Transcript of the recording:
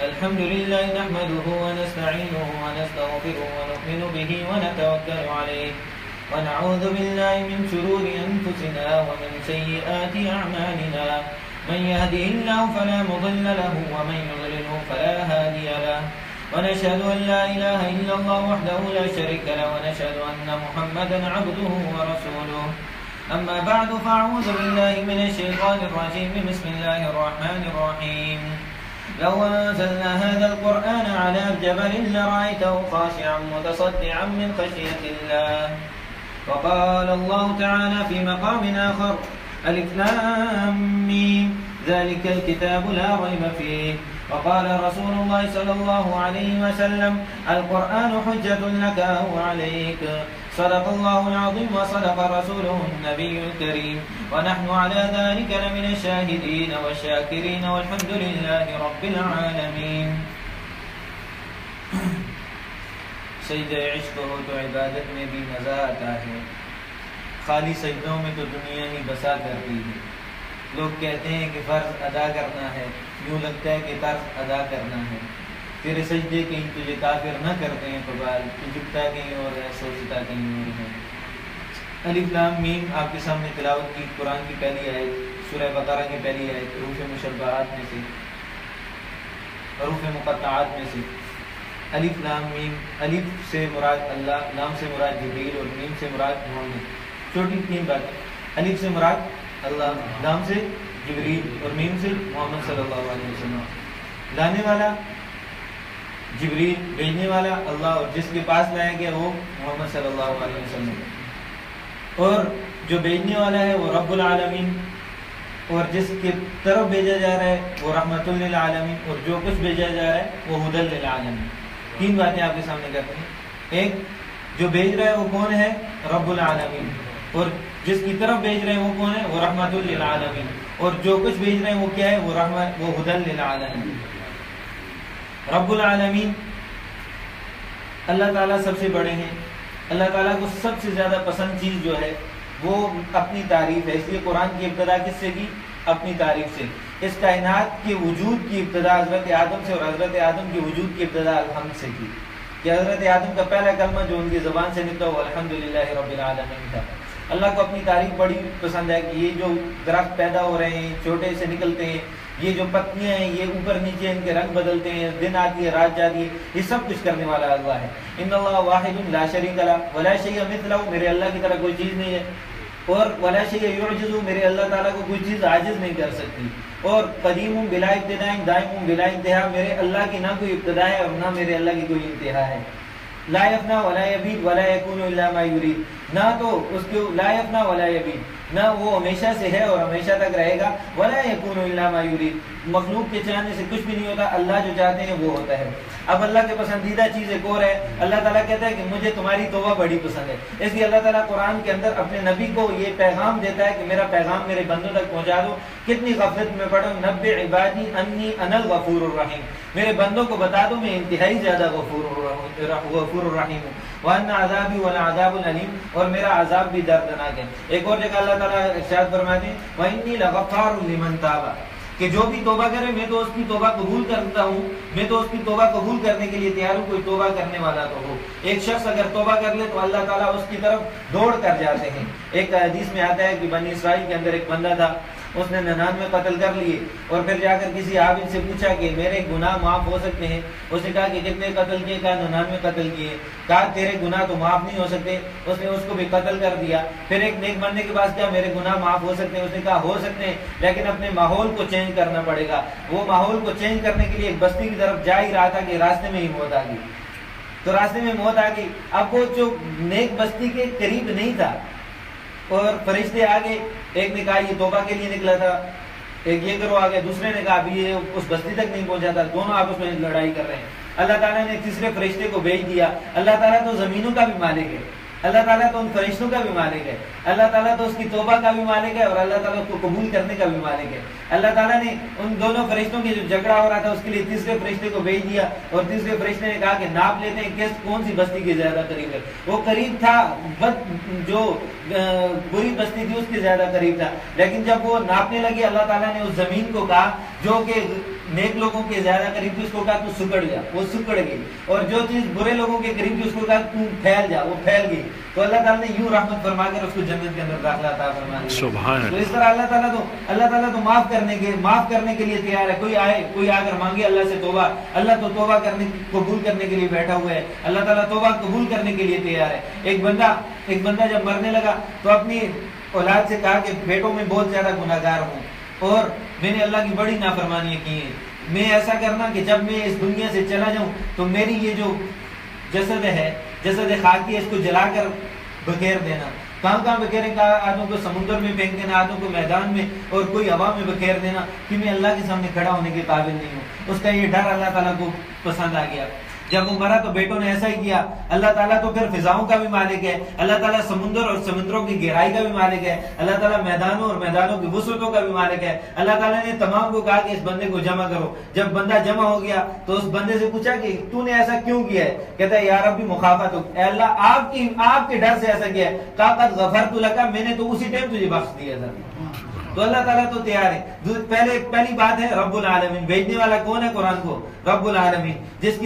الحمد لله نحمده ونستعينه ونستغفره ونؤمن به ونتوكل عليه ونعوذ بالله من شرور أنفسنا ومن سيئات أعمالنا من يهده الله فلا مضل له ومن يضلله فلا هادي له ونشهد أن لا إله إلا الله وحده لا شريك له ونشهد أن محمدا عبده ورسوله أما بعد فأعوذ بالله من الشيطان الرجيم بسم الله الرحمن الرحيم لو أنزلنا هذا القرآن على جبل لرأيته خاشعا متصدعا من خشية الله وقال الله تعالى في مقام آخر ألف لام ميم ذلك الكتاب لا ريب فيه وقال رسول الله صلى الله عليه وسلم القرآن حجة لك أو عليك صدق الله العظيم وصدق رسوله النبي الكريم ونحن على ذلك لمن الشاهدين والشاكرين والحمد لله رب العالمين. سجدہ عشق ہو تو عبادت میں بھی مزہ آتا ہے، خالی سجدوں میں تو دنیا ہی بسا کرتی ہے. لوگ کہتے ہیں کہ فرض ادا کرنا ہے، یوں لگتا ہے کہ فرض ادا کرنا ہے. تیرے سجدے کہیں تجھے کافر نہ کرتے ہیں قبال، تو جھکتا کہیں اور ہے سوچتا کہیں اور ہے. الف لام میم آپ کے سامنے تلاوت کی قرآن کی پہلی آیت، سورہ بقرہ کی پہلی آیت، حروف مشبہات میں سے، حروف مقطعات میں سے. الف لام میم، الف سے مراد اللہ، لام سے مراد جبریل اور میم سے مراد محمد. چھوٹی تین باتیں، الف سے مراد اللہ، لام سے جبریل اور میم سے محمد صلی اللہ علیہ وسلم. لانے والا جبریل، بھیجنے والا اللہ، اور جس کے پاس لایا گیا وہ محمد صلی اللہ علیہ وسلم. اور جو بھیجنے والا ہے وہ رب العالمین، اور جس کی طرف بھیجا جا رہا ہے وہ رحمت للعالمین، اور جو کچھ بھیجا جا رہا ہے وہ ہدی للعالمین. تین باتیں آپ کے سامنے کرتے ہیں. ایک، جو بھیج رہا ہے وہ کون ہے؟ رب العالمین. اور جس کی طرف بھیج رہے ہیں وہ کون ہے؟ وہ رحمت للعالمین. اور جو کچھ بھیج رہے ہیں وہ کیا ہے؟ وہ رحمت، وہ ہدی للعالمین. رب العالمین اللہ تعالیٰ سب سے بڑے ہیں. اللہ تعالیٰ کو سب سے زیادہ پسند چیز جو ہے وہ اپنی تعریف ہے. اس لیے قرآن کی ابتدا کس سے کی؟ اپنی تعریف سے. اس کائنات کے وجود کی ابتدا حضرت آدم سے، اور حضرت آدم کے وجود کی ابتدا الحمد سے کی. کہ حضرت آدم کا پہلا کلمہ جو ان کی زبان سے نکلا وہ الحمدللہ رب العالمین تھا. اللہ کو اپنی تعریف بڑی پسند ہے کہ یہ جو درخت پیدا ہو رہے ہیں، چھوٹے سے نکلتے ہیں، یہ جو پتیاں ہیں یہ اوپر نیچے ان کے رنگ بدلتے ہیں، دن آتی ہے رات جاتی ہے، یہ سب کچھ کرنے والا اللہ ہے. ان اللہ واحد لا شریک لہ ولا شیء مثلہ، میرے اللہ کی طرح کوئی چیز نہیں ہے. اور ولا شیء یعجز، میرے اللہ تعالیٰ کو کوئی چیز عاجز نہیں کر سکتی. اور قدیم بلا ابتداء دائم بلا انتہا، میرے اللہ کی نہ کوئی ابتدا ہے اور نہ میرے اللہ کی کوئی انتہا ہے. لا یفنا ولا یبید ولا یکون الا ما یرید، نہ تو اس کو لا یفنا ولا یبید، نہ وہ ہمیشہ سے ہے اور ہمیشہ تک رہے گا. ولا یکون الا ما یرید، مخلوق کے چاہنے سے کچھ بھی نہیں ہوتا، اللہ جو چاہتے ہیں وہ ہوتا ہے. اب اللہ کے پسندیدہ چیز ایک اور ہے. اللہ تعالیٰ کہتا ہے کہ مجھے تمہاری توبہ بڑی پسند ہے. اس لیے اللہ تعالیٰ قرآن کے اندر اپنے نبی کو یہ پیغام دیتا ہے کہ میرا پیغام میرے بندوں تک پہنچا دو. کتنی غفلت میں پڑھو، نبئ عبادی انی انا الغفور الرحیم، میرے بندوں کو بتا دو میں انتہائی زیادہ غفور الرحیم ہوں. وان عذابی والعذاب العلیم، اور میرا عذاب بھی دردناک ہے. ایک اور جگہ اللہ تعالیٰ ارشاد فرماتے ہیں وانی لغفار لمن تاب، کہ جو بھی توبہ کرے میں تو اس کی توبہ قبول کرتا ہوں، میں تو اس کی توبہ قبول کرنے کے لیے تیار ہوں. کوئی توبہ کرنے والا تو ہو. ایک شخص اگر توبہ کر لے تو اللہ تعالیٰ اس کی طرف دوڑ کر جاتے ہیں. ایک حدیث میں آتا ہے کہ بنی اسرائیل کے اندر ایک بندہ تھا، اس نے 99 قتل کر لیے، اور پھر جا کر کسی عابد سے پوچھا کہ میرے گناہ معاف ہو سکتے ہیں؟ اس نے کہا کہ کتنے قتل کیے؟ کہا 99 قتل کیے. کہا تیرے گناہ تو معاف نہیں ہو سکتے. اس نے اس کو بھی قتل کر دیا. پھر ایک نیک بندے کے پاس کیا میرے گناہ معاف ہو سکتے ہیں؟ اس نے کہا ہو سکتے ہیں، لیکن اپنے ماحول کو چینج کرنا پڑے گا. وہ ماحول کو چینج کرنے کے لیے ایک بستی کی طرف جا ہی رہا تھا کہ راستے میں ہی موت آ گئی. تو راستے میں موت آ گئی. اب وہ جو نیک بستی کے قریب نہیں تھا، اور فرشتے آگے، ایک نے کہا یہ توبہ کے لیے نکلا تھا، ایک یہ کرو آگے، دوسرے نے کہا ابھی یہ اس بستی تک نہیں پہنچا تھا. دونوں آپس میں لڑائی کر رہے ہیں. اللہ تعالیٰ نے تیسرے فرشتے کو بھیج دیا. اللہ تعالیٰ تو زمینوں کا بھی مالک ہے، اللہ تعالیٰ تو ان فرشتوں کا بھی مالک ہے، اللہ تعالیٰ تو اس کی توبہ کا بھی مالک ہے، اور اللہ تعالیٰ کو قبول کرنے کا بھی مالک ہے. اللہ تعالیٰ نے ان دونوں فرشتوں کی جو جھگڑا ہو رہا تھا اس کے لیے تیسرے فرشتے کو بھیج دیا، اور تیسرے فرشتے نے کہا کہ ناپ لیتے ہیں کون سی بستی کے زیادہ قریب ہے. وہ قریب تھا، جو بری بستی تھی اس کے زیادہ قریب تھا. لیکن جب وہ ناپنے لگے اللہ تعالیٰ نے اس زمین کو کہا جو کہ نیک لوگوں کے زیادہ قریب تھی اس کو کہا تو سکڑ جا، وہ سکڑ گئی، اور جو چیز برے لوگوں کے قریب تھی اس کو کہا تو پھیل جا، وہ پھیل گئی۔ تو اللہ تعالیٰ نے یوں رحمت فرما کر اس کو جنت کے اندر داخلہ عطا فرما دیا۔ سبحان تو اس طرح اللہ تعالیٰ تو معاف کرنے کے لیے تیار ہے۔ کوئی آئے، کوئی آ کر مانگے اللہ سے توبہ، اللہ تو توبہ قبول کرنے کے لیے بیٹھا ہوا ہے، اللہ تعالیٰ توبہ قبول کرنے کے لیے تیار ہے۔ ایک بندہ جب مرنے لگا تو اپنی اولاد سے کہا کہ بیٹوں میں بہت زیادہ گناہگار ہوں اور میں نے اللہ کی بڑی نافرمانیاں کی ہیں، میں ایسا کرنا کہ جب میں اس دنیا سے چلا جاؤں تو میری یہ جو جسد خاکی ہے اس کو جلا کر بکھیر دینا۔ کہاں بکھیریں؟ کہا آدھوں کو سمندر میں پھینک دینا، آدھوں کو میدان میں، اور کوئی ہوا میں بکھیر دینا کہ میں اللہ کے سامنے کھڑا ہونے کے قابل نہیں ہوں۔ اس کا یہ ڈر اللہ تعالیٰ کو پسند آ گیا۔ جب وہ مرا تو بیٹوں نے ایسا ہی کیا۔ اللہ تعالیٰ تو پھر فضاؤں کا بھی مالک ہے، اللہ تعالیٰ سمندر اور سمندروں کی گہرائی کا بھی مالک ہے، اللہ تعالیٰ میدانوں اور میدانوں کی وسعتوں کا بھی مالک ہے۔ اللہ تعالیٰ نے تمام کو کہا کہ اس بندے کو جمع کرو۔ جب بندہ جمع ہو گیا تو اس بندے سے پوچھا کہ تو نے ایسا کیوں کیا ہے؟ کہتا ہے یا ربی مخافت، اے اللہ آپ کے ڈر سے ایسا کیا ہے۔ کہا قد غفرت لک، میں نے تو اسی ٹائم تجھے بخش دیا تھا۔ تو اللہ تعالیٰ تو تیار ہے۔ پہلی بات ہے رب العالمین، بھیجنے والا کون ہے قرآن کو؟ رب العالمین، جس کی